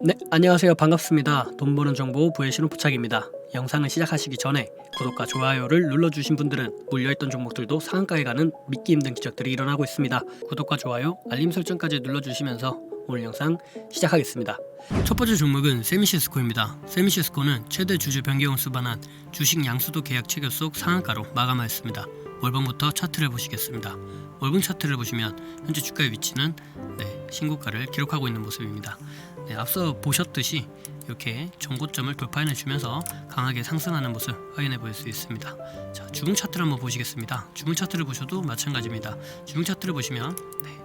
네, 안녕하세요. 반갑습니다. 돈 버는 정보 부의 신호부착입니다. 영상을 시작하시기 전에 구독과 좋아요를 눌러주신 분들은 물려있던 종목들도 상한가에 가는 믿기 힘든 기적들이 일어나고 있습니다. 구독과 좋아요, 알림 설정까지 눌러주시면서 오늘 영상 시작하겠습니다. 첫 번째 종목은 세미시스코입니다. 세미시스코는 최대 주주 변경을 수반한 주식 양수도 계약 체결 속 상한가로 마감하였습니다. 월봉부터 차트를 보시겠습니다. 월봉 차트를 보시면 현재 주가의 위치는 신고가를 기록하고 있는 모습입니다. 앞서 보셨듯이 이렇게 전고점을 돌파해내주면서 강하게 상승하는 모습 확인해 볼 수 있습니다. 자, 주봉 차트를 한번 보시겠습니다. 주봉 차트를 보셔도 마찬가지입니다. 주봉 차트를 보시면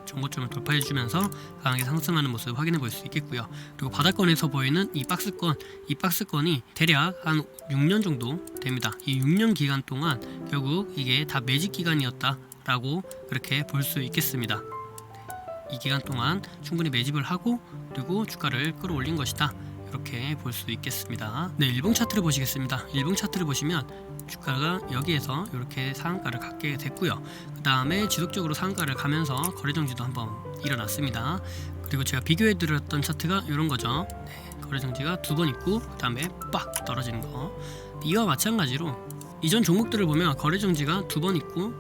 전고점을 돌파해주면서 강하게 상승하는 모습 확인해 볼 수 있겠고요. 그리고 바닥권에서 보이는 이 박스권이 대략 한 6년 정도 됩니다. 이 6년 기간 동안 결국 이게 다 매직 기간이었다라고 그렇게 볼 수 있겠습니다. 이 기간 동안 충분히 매집을 하고 그리고 주가를 끌어올린 것이다, 이렇게 볼 수 있겠습니다. 일봉 차트를 보시겠습니다. 일봉 차트를 보시면 주가가 여기에서 이렇게 상한가를 갖게 됐고요. 그 다음에 지속적으로 상한가를 가면서 거래 정지도 한번 일어났습니다. 그리고 제가 비교해 드렸던 차트가 이런 거죠. 거래 정지가 두 번 있고 그 다음에 빡 떨어지는 거. 이와 마찬가지로 이전 종목들을 보면 거래 정지가 두 번 있고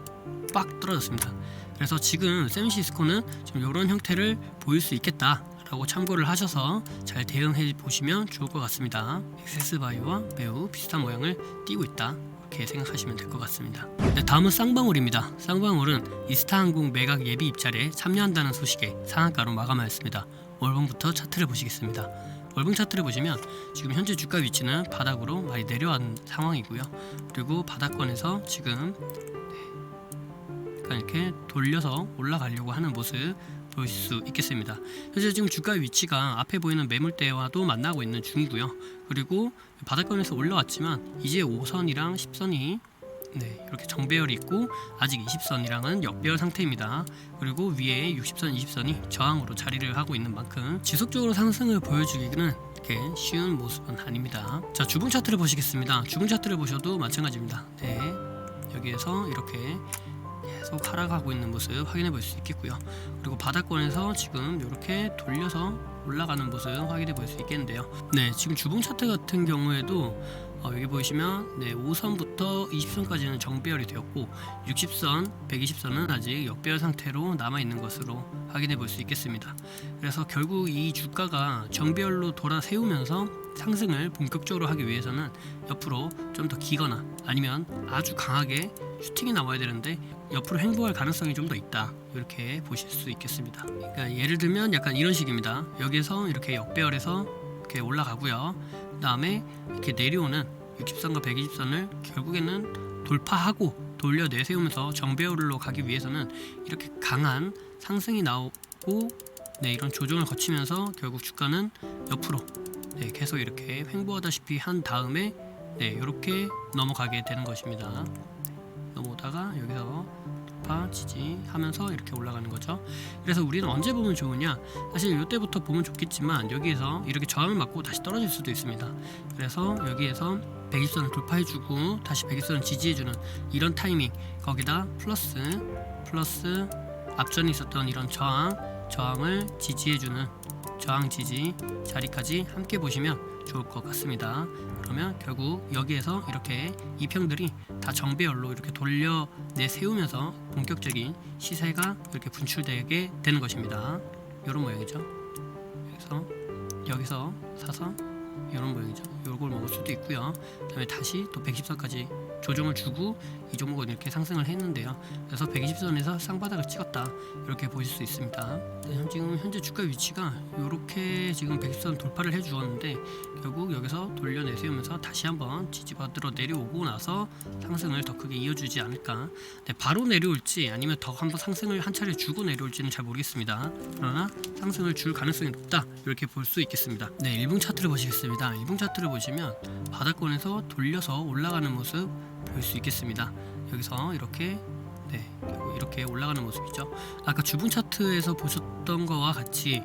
빡 떨어졌습니다. 그래서 지금 세미시스코는 지금 이런 형태를 보일 수 있겠다라고 참고를 하셔서 잘 대응해 보시면 좋을 것 같습니다. 엑세스바이오와 매우 비슷한 모양을 띠고 있다, 이렇게 생각하시면 될 것 같습니다. 다음은 쌍방울입니다. 쌍방울은 이스타항공 매각 예비 입찰에 참여한다는 소식에 상한가로 마감하였습니다. 월봉부터 차트를 보시겠습니다. 월봉 차트를 보시면 지금 현재 주가 위치는 바닥으로 많이 내려간 상황이고요. 그리고 바닥권에서 지금 이렇게 돌려서 올라가려고 하는 모습 볼 수 있겠습니다. 현재 지금 주가 위치가 앞에 보이는 매물대와도 만나고 있는 중이고요. 그리고 바닥권에서 올라왔지만 이제 5선이랑 10선이 이렇게 정배열이 있고 아직 20선이랑은 역배열 상태입니다. 그리고 위에 60선, 20선이 저항으로 자리를 하고 있는 만큼 지속적으로 상승을 보여주기는 이렇게 쉬운 모습은 아닙니다. 자, 주봉 차트를 보시겠습니다. 주봉 차트를 보셔도 마찬가지입니다. 여기에서 이렇게 계속 하락하고 있는 모습 확인해 볼 수 있겠고요. 그리고 바닥권에서 지금 이렇게 돌려서 올라가는 모습 확인해 볼 수 있겠는데요. 지금 주봉 차트 같은 경우에도 여기 보시면 5선부터 20선까지는 정배열이 되었고 60선, 120선은 아직 역배열 상태로 남아 있는 것으로 확인해 볼 수 있겠습니다. 그래서 결국 이 주가가 정배열로 돌아 세우면서 상승을 본격적으로 하기 위해서는 옆으로 좀 더 기거나 아니면 아주 강하게 슈팅이 나와야 되는데 옆으로 횡보할 가능성이 좀 더 있다, 이렇게 보실 수 있겠습니다. 그러니까 예를 들면 약간 이런 식입니다. 여기에서 이렇게 역배열에서 이렇게 올라가고요. 그 다음에 이렇게 내려오는 60선과 120선을 결국에는 돌파하고 돌려 내세우면서 정배열로 가기 위해서는 이렇게 강한 상승이 나오고 이런 조정을 거치면서 결국 주가는 옆으로 계속 이렇게 횡보하다시피 한 다음에 이렇게 넘어가게 되는 것입니다. 넘어오다가 여기서 돌파, 지지하면서 이렇게 올라가는 거죠. 그래서 우리는 언제 보면 좋으냐, 사실 이때부터 보면 좋겠지만 여기에서 이렇게 저항을 맞고 다시 떨어질 수도 있습니다. 그래서 여기에서 120선을 돌파해주고 다시 120선을 지지해주는 이런 타이밍, 거기다 플러스 앞전에 있었던 이런 저항을 지지해주는 저항 지지 자리까지 함께 보시면 좋을 것 같습니다. 그러면 결국 여기에서 이렇게 이평들이 다 정배열로 이렇게 돌려 내세우면서 본격적인 시세가 이렇게 분출되게 되는 것입니다. 이런 모양이죠. 여기서 사서 이런 모양이죠. 요걸 먹을 수도 있고요. 그다음에 다시 또 110선까지 조정을 주고 이 종목은 이렇게 상승을 했는데요. 그래서 120선에서 쌍바닥을 찍었다, 이렇게 보실 수 있습니다. 지금 현재 주가 위치가 이렇게 지금 110선 돌파를 해주었는데 결국 여기서 돌려 내세우면서 다시 한번 지지받으러 내려오고 나서 상승을 더 크게 이어주지 않을까. 바로 내려올지 아니면 더 한번 상승을 한 차례 주고 내려올지는 잘 모르겠습니다. 그러나 상승을 줄 가능성이 높다, 이렇게 볼 수 있겠습니다. 일봉 차트를 보시겠습니다. 일봉 차트를 보시면 바닥권에서 돌려서 올라가는 모습 볼 수 있겠습니다. 여기서 이렇게 올라가는 모습이죠. 아까 주봉 차트에서 보셨던 거와 같이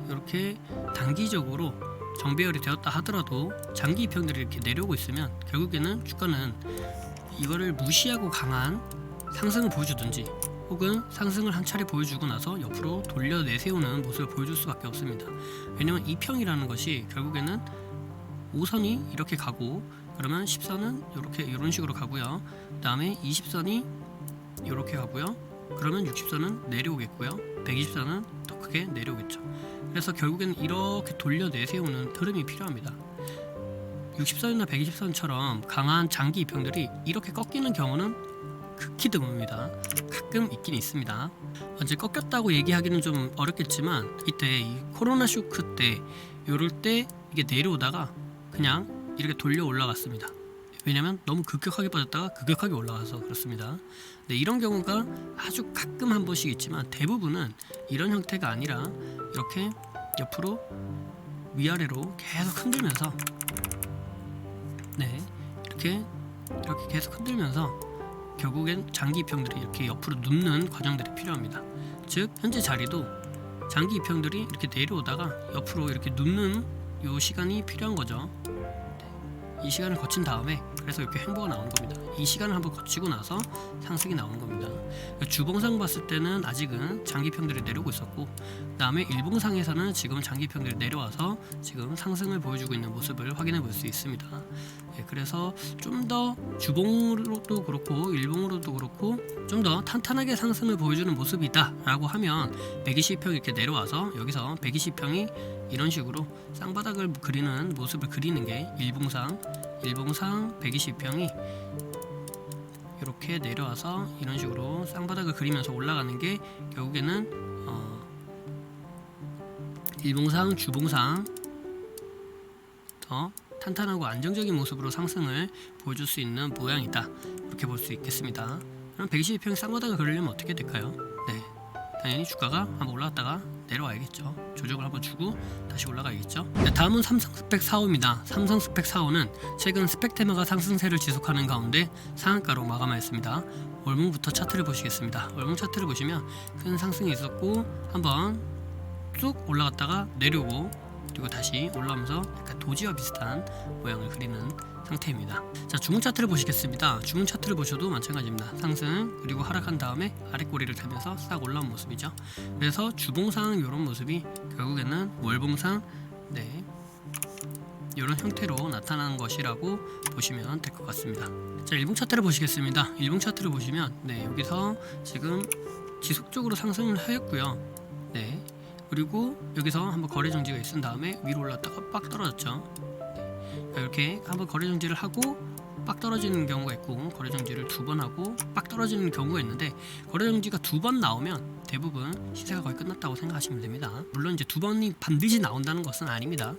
이렇게 단기적으로 정배열이 되었다 하더라도 장기 이평들이 이렇게 내려오고 있으면 결국에는 주가는 이거를 무시하고 강한 상승을 보여주든지 혹은 상승을 한 차례 보여주고 나서 옆으로 돌려 내세우는 모습을 보여줄 수밖에 없습니다. 왜냐면 이 평이라는 것이 결국에는 5선이 이렇게 가고, 그러면 10선은 이렇게 이런 식으로 가고요. 그 다음에 20선이 이렇게 가고요. 그러면 60선은 내려오겠고요. 120선은 더 크게 내려오겠죠. 그래서 결국에는 이렇게 돌려 내세우는 흐름이 필요합니다. 60선이나 120선처럼 강한 장기 이평들이 이렇게 꺾이는 경우는 극히 드뭅니다. 가끔 있긴 있습니다. 이제 꺾였다고 얘기하기는 좀 어렵겠지만, 이때 이 코로나 쇼크 때 이럴 때 이게 내려오다가 그냥 이렇게 돌려 올라갔습니다. 왜냐면 너무 급격하게 빠졌다가 급격하게 올라가서 그렇습니다. 네, 이런 경우가 아주 가끔 한 번씩 있지만 대부분은 이런 형태가 아니라 이렇게 옆으로 위아래로 계속 흔들면서, 네, 이렇게 계속 흔들면서 결국엔 장기 이평들이 이렇게 옆으로 눕는 과정들이 필요합니다. 즉 현재 자리도 장기 이평들이 이렇게 내려오다가 옆으로 이렇게 눕는 이 시간이 필요한 거죠. 이 시간을 거친 다음에 그래서 이렇게 횡보가 나오는 겁니다. 이 시간을 한번 거치고 나서 상승이 나오는 겁니다. 주봉상 봤을 때는 아직은 장기평들이 내려오고 있었고, 그 다음에 일봉상에서는 지금 장기평들이 내려와서 지금 상승을 보여주고 있는 모습을 확인해 볼 수 있습니다. 그래서 좀 더 주봉으로도 그렇고 일봉으로도 그렇고 좀 더 탄탄하게 상승을 보여주는 모습이다 라고 하면 120평 이렇게 내려와서 여기서 120평이 이런 식으로 쌍바닥을 그리는 모습을 그리는 게 일봉상 120평이 이렇게 내려와서 이런 식으로 쌍바닥을 그리면서 올라가는 게 결국에는 일봉상, 주봉상 더 탄탄하고 안정적인 모습으로 상승을 보여줄 수 있는 모양이다, 이렇게 볼 수 있겠습니다. 그럼 122평 쌍바닥을 그리려면 어떻게 될까요? 네, 당연히 주가가 한번 올라갔다가 내려와야겠죠. 조정을 한번 주고 다시 올라가야겠죠. 네, 다음은 삼성 스펙 4호입니다. 삼성 스펙 4호는 최근 스펙 테마가 상승세를 지속하는 가운데 상한가로 마감하였습니다. 월봉부터 차트를 보시겠습니다. 월봉 차트를 보시면 큰 상승이 있었고 한번 쭉 올라갔다가 내려오고 그리고 다시 올라오면서 약간 도지와 비슷한 모양을 그리는 상태입니다. 자, 주봉 차트를 보시겠습니다. 주봉 차트를 보셔도 마찬가지입니다. 상승 그리고 하락한 다음에 아래 꼬리를 대면서 싹 올라온 모습이죠. 그래서 주봉상 이런 모습이 결국에는 월봉상, 네, 이런 형태로 나타나는 것이라고 보시면 될 것 같습니다. 자, 일봉 차트를 보시겠습니다. 일봉 차트를 보시면 네, 여기서 지금 지속적으로 상승을 하였고요. 네, 그리고 여기서 한번 거래 정지가 있은 다음에 위로 올랐다가 빡 떨어졌죠. 이렇게 한번 거래 정지를 하고 빡 떨어지는 경우가 있고, 거래 정지를 2번 하고 빡 떨어지는 경우가 있는데, 거래 정지가 2번 나오면 대부분 시세가 거의 끝났다고 생각하시면 됩니다. 물론 이제 2번이 반드시 나온다는 것은 아닙니다.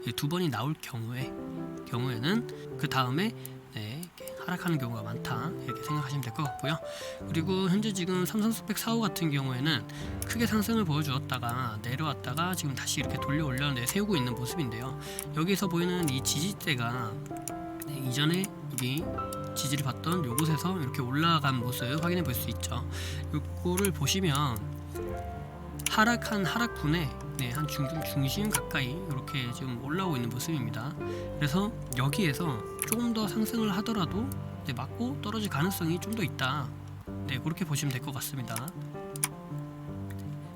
2번이 나올 경우에는 그 다음에 네, 하락하는 경우가 많다, 이렇게 생각하시면 될 것 같고요. 그리고 현재 지금 삼성 스펙 4호 같은 경우에는 크게 상승을 보여주었다가 내려왔다가 지금 다시 이렇게 돌려 내세우고 있는 모습인데요. 여기서 보이는 이 지지대가 네, 이전에 여기 지지를 받던 요곳에서 이렇게 올라간 모습 확인해 볼 수 있죠. 요거를 보시면 하락한 하락분에 네, 한 중심 가까이 이렇게 지금 올라오고 있는 모습입니다. 그래서 여기에서 조금 더 상승을 하더라도 네, 맞고 떨어질 가능성이 좀 더 있다, 네, 그렇게 보시면 될 것 같습니다.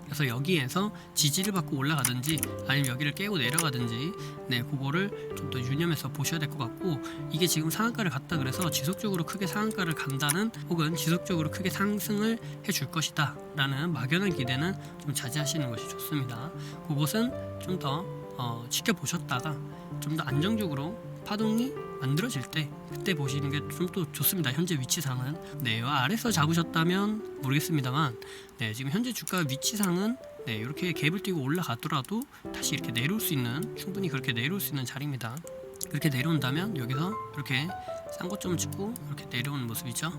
그래서 여기에서 지지를 받고 올라가든지 아니면 여기를 깨고 내려가든지 네, 그거를 좀 더 유념해서 보셔야 될 것 같고, 이게 지금 상한가를 갔다 그래서 지속적으로 크게 상한가를 간다는, 혹은 지속적으로 크게 상승을 해줄 것이다 라는 막연한 기대는 좀 자제하시는 것이 좋습니다. 그것은 좀 더 지켜보셨다가 좀 더 안정적으로 파동이 만들어질 때 그때 보시는 게 좀 더 좋습니다. 현재 위치상은 네, 아래서 잡으셨다면 모르겠습니다만 네, 지금 현재 주가 위치상은 네, 이렇게 갭을 띄고 올라가더라도 다시 이렇게 내려올 수 있는, 충분히 그렇게 내려올 수 있는 자리입니다. 그렇게 내려온다면 여기서 이렇게 쌍고점을 찍고 이렇게 내려오는 모습이죠.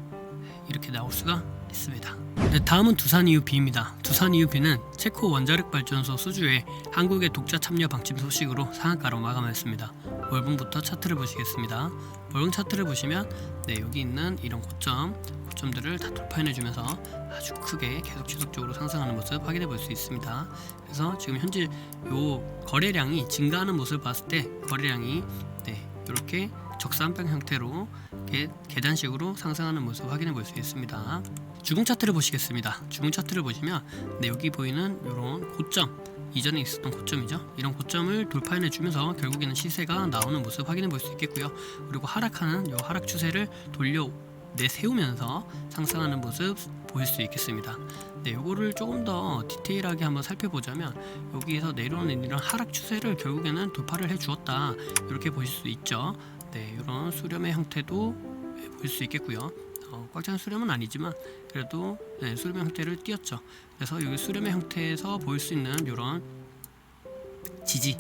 이렇게 나올 수가 있습니다. 네, 다음은 두산 EUP입니다. 두산 EUP는 체코 원자력 발전소 수주에 한국의 독자 참여 방침 소식으로 상한가로 마감했습니다. 월봉부터 차트를 보시겠습니다. 월봉 차트를 보시면 네, 여기 있는 이런 고점들을 다 돌파해내주면서 아주 크게 계속 지속적으로 상승하는 모습 확인해 볼 수 있습니다. 그래서 지금 현재 요 거래량이 증가하는 모습을 봤을 때 거래량이 네, 이렇게 적산병 형태로 이렇게 계단식으로 상승하는 모습 확인해 볼 수 있습니다. 주봉 차트를 보시겠습니다. 주봉 차트를 보시면 여기 보이는 이런 고점, 이전에 있었던 고점이죠. 이런 고점을 돌파해내 주면서 결국에는 시세가 나오는 모습 확인해 볼 수 있겠고요. 그리고 하락하는 이 하락 추세를 내세우면서 상승하는 모습 보일 수 있겠습니다. 요거를 조금 더 디테일하게 한번 살펴보자면 여기에서 내려오는 이런 하락 추세를 결국에는 돌파를 해 주었다, 이렇게 보실 수 있죠. 이런 수렴의 형태도 보일 수 있겠고요. 꽉 찬 수렴은 아니지만 그래도 수렴의 형태를 띄었죠. 그래서 여기 수렴의 형태에서 보일 수 있는 이런 지지,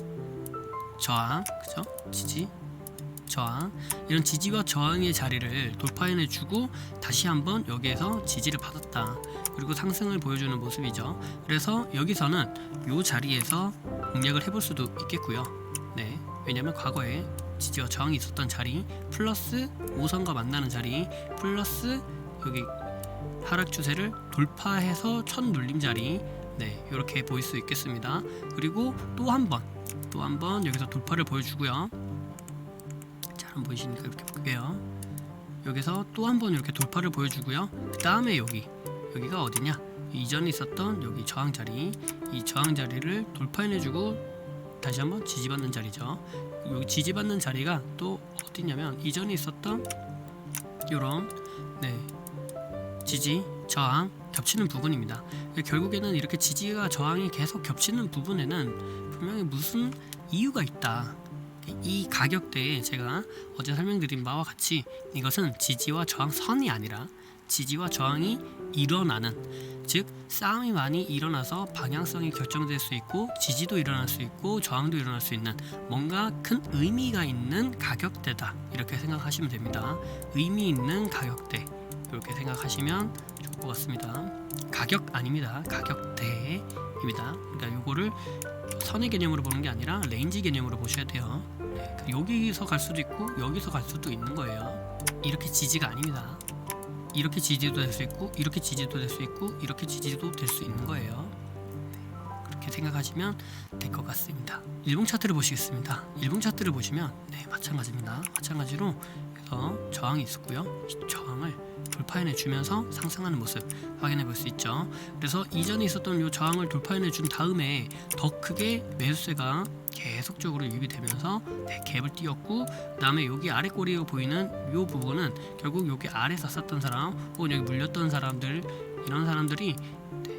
저항, 그죠? 지지, 저항, 이런 지지와 저항의 자리를 돌파해내주고 다시 한번 여기에서 지지를 받았다, 그리고 상승을 보여주는 모습이죠. 그래서 여기서는 이 자리에서 공략을 해볼 수도 있겠고요. 왜냐면 과거에 지지와 저항이 있었던 자리 플러스 5선과 만나는 자리 플러스 여기 하락 추세를 돌파해서 첫 눌림 자리, 이렇게 보일 수 있겠습니다. 그리고 또 한 번 여기서 돌파를 보여주고요. 잘 안 보이시니까 이렇게 볼게요. 여기서 또 한 번 이렇게 돌파를 보여주고요. 그 다음에 여기가 어디냐? 이전에 있었던 여기 저항 자리, 이 저항 자리를 돌파해내주고 다시 한번 지지받는 자리죠. 여기 지지받는 자리가 또 어디냐면 이전에 있었던 이런 지지, 저항 겹치는 부분입니다. 결국에는 이렇게 지지와 저항이 계속 겹치는 부분에는 분명히 무슨 이유가 있다. 이 가격대에 제가 어제 설명드린 바와 같이 이것은 지지와 저항선이 아니라 지지와 저항이 일어나는, 즉 싸움이 많이 일어나서 방향성이 결정될 수 있고 지지도 일어날 수 있고 저항도 일어날 수 있는 뭔가 큰 의미가 있는 가격대다, 이렇게 생각하시면 됩니다. 의미 있는 가격대, 이렇게 생각하시면 좋을 것 같습니다. 가격 아닙니다. 가격대입니다. 그러니까 요거를 선의 개념으로 보는 게 아니라 레인지 개념으로 보셔야 돼요. 여기서 갈 수도 있고 여기서 갈 수도 있는 거예요. 이렇게 지지가 아닙니다. 이렇게 지지도 될 수 있고 이렇게 지지도 될 수 있고 이렇게 지지도 될 수 있는 거예요. 그렇게 생각하시면 될 것 같습니다. 일봉 차트를 보시겠습니다. 일봉 차트를 보시면 마찬가지입니다. 마찬가지로 여기서 저항이 있었고요. 이 저항을 돌파해내 주면서 상승하는 모습 확인해 볼 수 있죠. 그래서 이전에 있었던 이 저항을 돌파해내 준 다음에 더 크게 매수세가 계속적으로 유입이 되면서 갭을 띄웠고, 그 다음에 여기 아래 꼬리로 보이는 이 부분은 결국 여기 아래서 샀던 사람 혹은 여기 물렸던 사람들, 이런 사람들이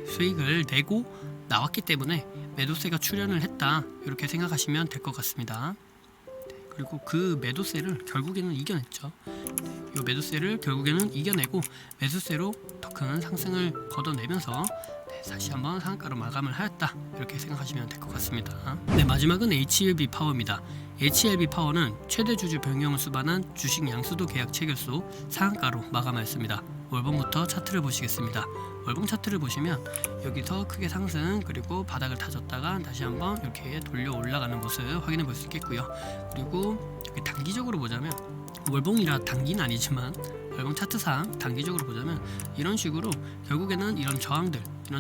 수익을 내고 나왔기 때문에 매도세가 출현을 했다, 이렇게 생각하시면 될 것 같습니다. 그리고 그 매도세를 결국에는 이겨냈죠. 이 매도세를 결국에는 이겨내고 매수세로 더 큰 상승을 걷어내면서 다시 한번 상한가로 마감을 하였다, 이렇게 생각하시면 될 것 같습니다. 마지막은 HLB 파워입니다. HLB 파워는 최대 주주 변경을 수반한 주식 양수도 계약 체결소 상한가로 마감하였습니다. 월봉부터 차트를 보시겠습니다. 월봉 차트를 보시면 여기서 크게 상승, 그리고 바닥을 다졌다가 다시 한번 이렇게 돌려 올라가는 모습 확인해 볼 수 있겠고요. 그리고 여기 단기적으로 보자면, 월봉이라 단기는 아니지만 월봉 차트상 단기적으로 보자면 이런 식으로 결국에는 이런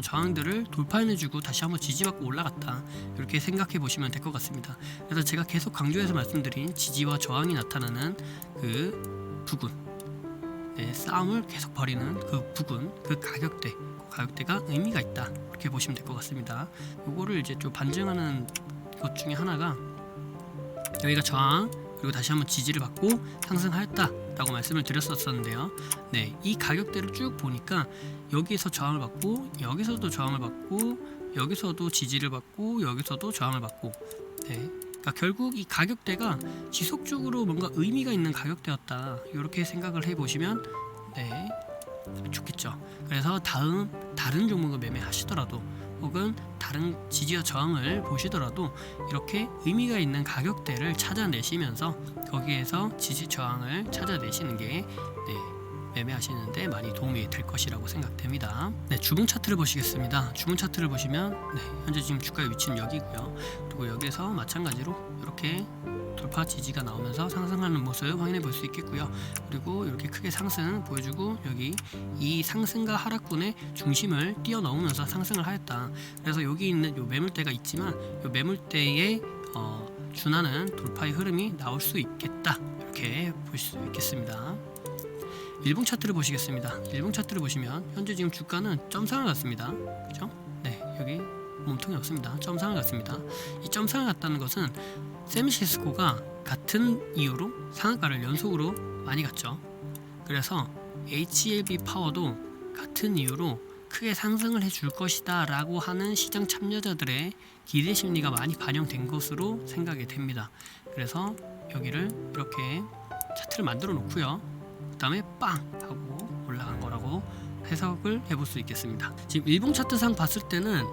저항들을 돌파해내주고 다시 한번 지지받고 올라갔다, 이렇게 생각해 보시면 될 것 같습니다. 그래서 제가 계속 강조해서 말씀드린 지지와 저항이 나타나는 그 부분, 싸움을 계속 벌이는 그 부분, 그 가격대가 의미가 있다, 이렇게 보시면 될 것 같습니다. 요거를 이제 좀 반증하는 것 중에 하나가 여기가 저항, 그리고 다시 한번 지지를 받고 상승하였다라고 말씀을 드렸었는데요. 이 가격대를 쭉 보니까 여기에서 저항을 받고 여기서도 저항을 받고 여기서도 지지를 받고 여기서도 저항을 받고, 그러니까 결국 이 가격대가 지속적으로 뭔가 의미가 있는 가격대였다, 이렇게 생각을 해보시면 좋겠죠. 그래서 다른 종목을 매매하시더라도 혹은 다른 지지와 저항을 보시더라도 이렇게 의미가 있는 가격대를 찾아내시면서 거기에서 지지 저항을 찾아내시는 게 매매하시는데 많이 도움이 될 것이라고 생각됩니다. 주봉 차트를 보시겠습니다. 주봉 차트를 보시면 현재 지금 주가의 위치는 여기고요. 그리고 여기서 마찬가지로 이렇게 돌파 지지가 나오면서 상승하는 모습 확인해 볼 수 있겠고요. 그리고 이렇게 크게 상승 보여주고 여기 이 상승과 하락분의 중심을 뛰어넘으면서 상승을 하였다. 그래서 여기 있는 요 매물대가 있지만 요 매물대에 준하는 돌파의 흐름이 나올 수 있겠다, 이렇게 이렇게 보실 수 있겠습니다. 일봉 차트를 보시겠습니다. 일봉 차트를 보시면 현재 지금 주가는 점상을 갔습니다. 그죠? 네, 여기 몸통이 없습니다. 점상을 갔습니다. 이 점상을 갔다는 것은 샌프란시스코가 같은 이유로 상한가를 연속으로 많이 갔죠. 그래서 HLB 파워도 같은 이유로 크게 상승을 해줄 것이다 라고 하는 시장 참여자들의 기대 심리가 많이 반영된 것으로 생각이 됩니다. 그래서 여기를 이렇게 차트를 만들어 놓고요, 그 다음에 빵 하고 올라간 거라고 해석을 해볼 수 있겠습니다. 지금 일봉 차트상 봤을 때는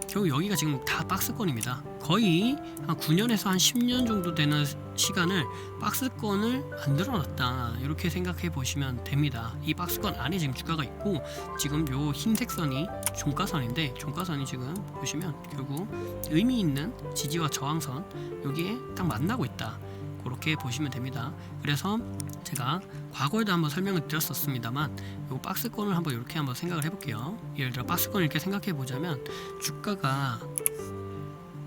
결국 여기가 지금 다 박스권입니다. 거의 한 9년에서 한 10년 정도 되는 시간을 박스권을 만들어 놨다, 이렇게 생각해 보시면 됩니다. 이 박스권 안에 지금 주가가 있고, 지금 요 흰색 선이 종가선인데, 종가선이 지금 보시면 결국 의미 있는 지지와 저항선 여기에 딱 만나고 있다, 그렇게 보시면 됩니다. 그래서 제가 과거에도 한번 설명을 드렸었습니다만, 이 박스권을 한번 이렇게 한번 생각을 해볼게요. 예를 들어 박스권을 이렇게 생각해 보자면, 주가가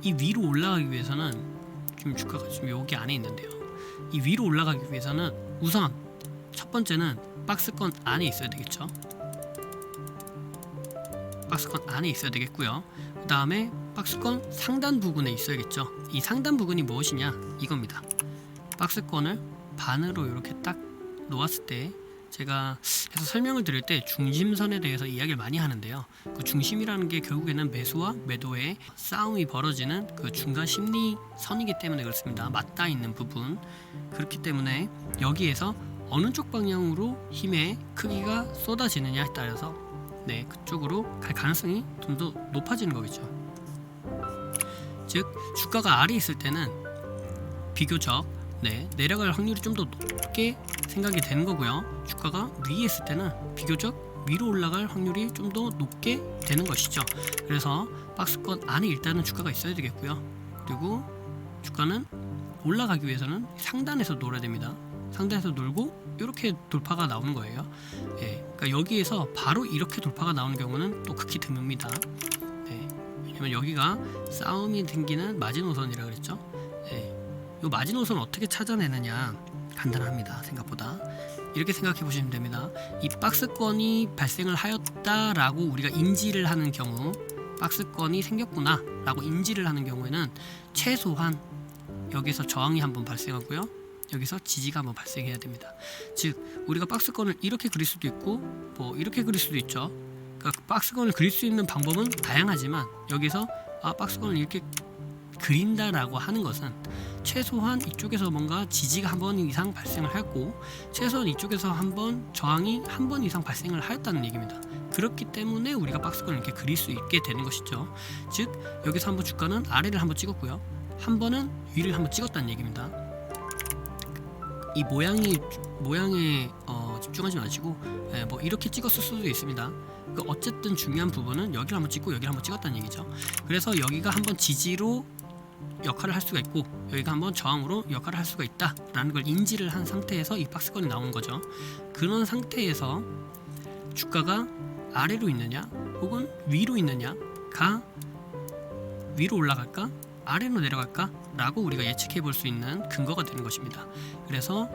이 위로 올라가기 위해서는, 지금 주가가 지금 여기 안에 있는데요, 이 위로 올라가기 위해서는 우선 첫 번째는 박스권 안에 있어야 되겠죠. 박스권 안에 있어야 되겠고요. 그 다음에 박스권 상단 부분에 있어야겠죠. 이 상단 부분이 무엇이냐, 이겁니다. 박스권을 반으로 이렇게 딱 놓았을 때, 제가 계속 설명을 드릴 때 중심선에 대해서 이야기를 많이 하는데요, 그 중심이라는 게 결국에는 매수와 매도의 싸움이 벌어지는 그 중간 심리선이기 때문에 그렇습니다. 맞닿아 있는 부분. 그렇기 때문에 여기에서 어느 쪽 방향으로 힘의 크기가 쏟아지느냐에 따라서 그쪽으로 갈 가능성이 좀 더 높아지는 거겠죠. 즉 주가가 아래에 있을 때는 비교적 내려갈 확률이 좀 더 높게 생각이 되는 거고요. 주가가 위에 있을 때는 비교적 위로 올라갈 확률이 좀 더 높게 되는 것이죠. 그래서 박스권 안에 일단은 주가가 있어야 되겠고요. 그리고 주가는 올라가기 위해서는 상단에서 놀아야 됩니다. 상단에서 놀고 이렇게 돌파가 나오는 거예요. 그러니까 여기에서 바로 이렇게 돌파가 나오는 경우는 또 극히 드뭅니다. 왜냐면 여기가 싸움이 생기는 마지노선이라 그랬죠. 이 마지노선 어떻게 찾아내느냐, 간단합니다. 생각보다 이렇게 생각해 보시면 됩니다. 이 박스권이 발생을 하였다라고 우리가 인지를 하는 경우, 박스권이 생겼구나 라고 인지를 하는 경우에는 최소한 여기서 저항이 한번 발생하고요, 여기서 지지가 한번 발생해야 됩니다. 즉 우리가 박스권을 이렇게 그릴 수도 있고 이렇게 그릴 수도 있죠. 그러니까 박스권을 그릴 수 있는 방법은 다양하지만, 여기서 박스권을 이렇게 그린다라고 하는 것은 최소한 이쪽에서 뭔가 지지가 한 번 이상 발생을 했고, 최소한 이쪽에서 한번 저항이 한 번 이상 발생을 하였다는 얘기입니다. 그렇기 때문에 우리가 박스권을 이렇게 그릴 수 있게 되는 것이죠. 즉 여기서 한번 주가는 아래를 한번 찍었고요, 한 번은 위를 한번 찍었다는 얘기입니다. 이 모양에 집중하지 마시고 이렇게 찍었을 수도 있습니다. 어쨌든 중요한 부분은 여기를 한번 찍고 여기를 한번 찍었다는 얘기죠. 그래서 여기가 한번 지지로 역할을 할 수가 있고, 여기가 한번 저항으로 역할을 할 수가 있다라는 걸 인지를 한 상태에서 이 박스권이 나오는 거죠. 그런 상태에서 주가가 아래로 있느냐 혹은 위로 있느냐가 위로 올라갈까 아래로 내려갈까 라고 우리가 예측해 볼 수 있는 근거가 되는 것입니다. 그래서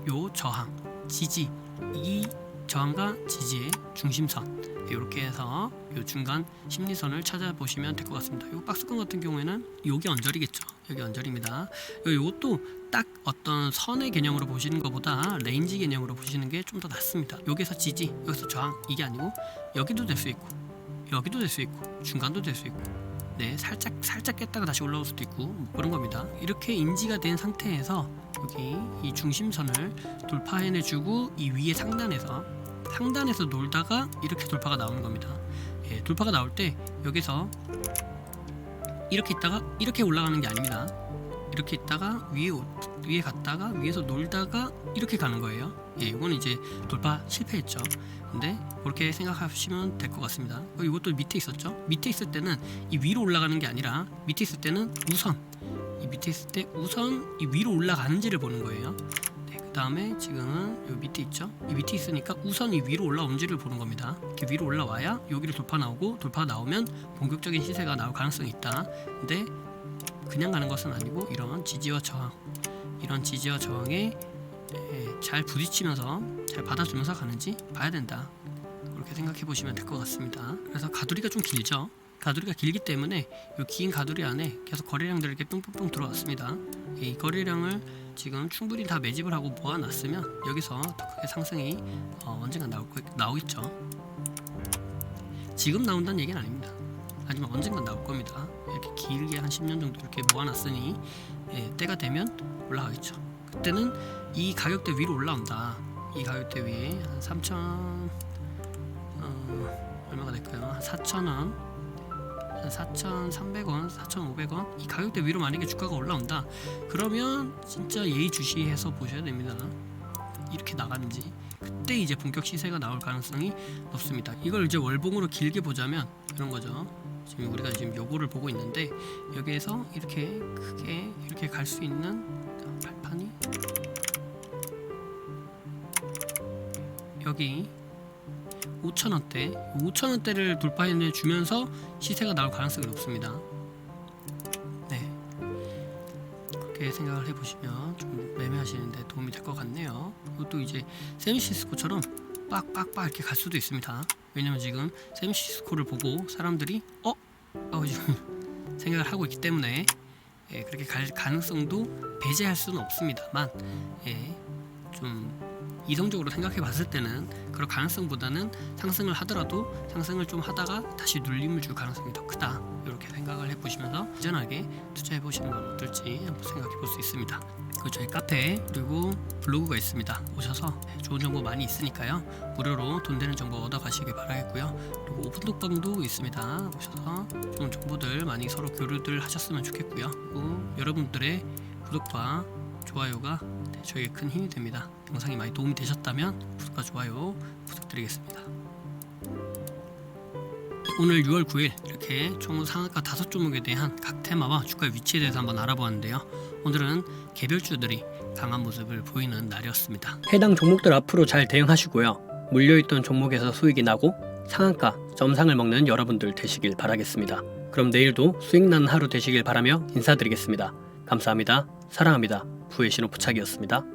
요 저항, 지지, 이 저항과 지지의 중심선, 이렇게 해서 요 중간 심리선을 찾아보시면 될 것 같습니다. 요 박스권 같은 경우에는 요게 언저리겠죠. 여기 언저리입니다. 요것도 딱 어떤 선의 개념으로 보시는 것보다 레인지 개념으로 보시는 게 좀 더 낫습니다. 여기서 지지, 여기서 저항, 이게 아니고 여기도 될 수 있고 여기도 될 수 있고 중간도 될 수 있고 살짝 깼다가 다시 올라올 수도 있고 그런 겁니다. 이렇게 인지가 된 상태에서 여기 이 중심선을 돌파해내주고, 이 위에 상단에서 놀다가 이렇게 돌파가 나오는 겁니다. 돌파가 나올 때 여기서 이렇게 있다가 이렇게 올라가는 게 아닙니다. 이렇게 있다가 위에 갔다가 위에서 놀다가 이렇게 가는 거예요. 이거는 이제 돌파 실패했죠. 근데 그렇게 생각하시면 될 것 같습니다. 이것도 밑에 있었죠. 밑에 있을 때는 이 위로 올라가는 게 아니라, 밑에 있을 때는 우선 이 밑에 있을 때 우선 이 위로 올라가는지를 보는 거예요. 그 다음에 지금은 요 밑에 있죠. 이 밑에 있으니까 우선 이 위로 올라온지를 보는 겁니다. 이렇게 위로 올라와야 여기를 돌파 나오고, 돌파가 나오면 본격적인 시세가 나올 가능성이 있다. 근데 그냥 가는 것은 아니고 이런 지지와 저항, 이런 지지와 저항에 잘 부딪히면서 잘 받아주면서 가는지 봐야 된다. 그렇게 생각해 보시면 될 것 같습니다. 그래서 가두리가 좀 길죠. 가두리가 길기 때문에 이 긴 가두리 안에 계속 거래량들이 이렇게 뿅뿅뿅 들어왔습니다. 이 거래량을 지금 충분히 다 매집을 하고 모아놨으면 여기서 더 크게 상승이 언젠가 나오겠죠. 지금 나온다는 얘기는 아닙니다. 하지만 언젠가 나올 겁니다. 이렇게 길게 한 10년 정도 이렇게 모아놨으니 때가 되면 올라가겠죠. 그때는 이 가격대 위로 올라온다. 이 가격대 위에 한 3천 얼마가 될까요? 한 4,000원, 한 4,300원, 4,500원 이 가격대 위로 만약에 주가가 올라온다. 그러면 진짜 예의주시해서 보셔야 됩니다. 이렇게 나가는지. 그때 이제 본격 시세가 나올 가능성이 높습니다. 이걸 이제 월봉으로 길게 보자면 이런 거죠. 지금 우리가 지금 요거를 보고 있는데 여기에서 이렇게 크게 이렇게 갈 수 있는 발판이 여기 5,000원대 5,000원대를 돌파해 주면서 시세가 나올 가능성이 높습니다. 네, 그렇게 생각을 해보시면 좀 매매하시는데 도움이 될 것 같네요. 이것도 이제 샌시스코처럼 빡빡빡 이렇게 갈 수도 있습니다. 왜냐면 지금 샌시스코를 보고 사람들이 하고 지금 생각을 하고 있기 때문에 그렇게 갈 가능성도 배제할 수는 없습니다만 좀 이성적으로 생각해 봤을 때는 그런 가능성보다는 상승을 하더라도 상승을 좀 하다가 다시 눌림을 줄 가능성이 더 크다. 이렇게 생각을 해보시면서 안전하게 투자해 보시는 건 어떨지 한번 생각해 볼 수 있습니다. 그리고 저희 카페 그리고 블로그가 있습니다. 오셔서 좋은 정보 많이 있으니까요. 무료로 돈 되는 정보 얻어 가시길 바라겠고요. 그리고 오픈톡방도 있습니다. 오셔서 좋은 정보들 많이 서로 교류들 하셨으면 좋겠고요. 그리고 여러분들의 구독과 좋아요가 저에게 큰 힘이 됩니다. 영상이 많이 도움이 되셨다면 구독과 좋아요 부탁드리겠습니다. 오늘 6월 9일 이렇게 총 상한가 5종목에 대한 각 테마와 주가 위치에 대해서 한번 알아보았는데요. 오늘은 개별주들이 강한 모습을 보이는 날이었습니다. 해당 종목들 앞으로 잘 대응하시고요. 물려있던 종목에서 수익이 나고 상한가, 점상을 먹는 여러분들 되시길 바라겠습니다. 그럼 내일도 수익 나는 하루 되시길 바라며 인사드리겠습니다. 감사합니다. 사랑합니다. 부의 신호 부착이었습니다.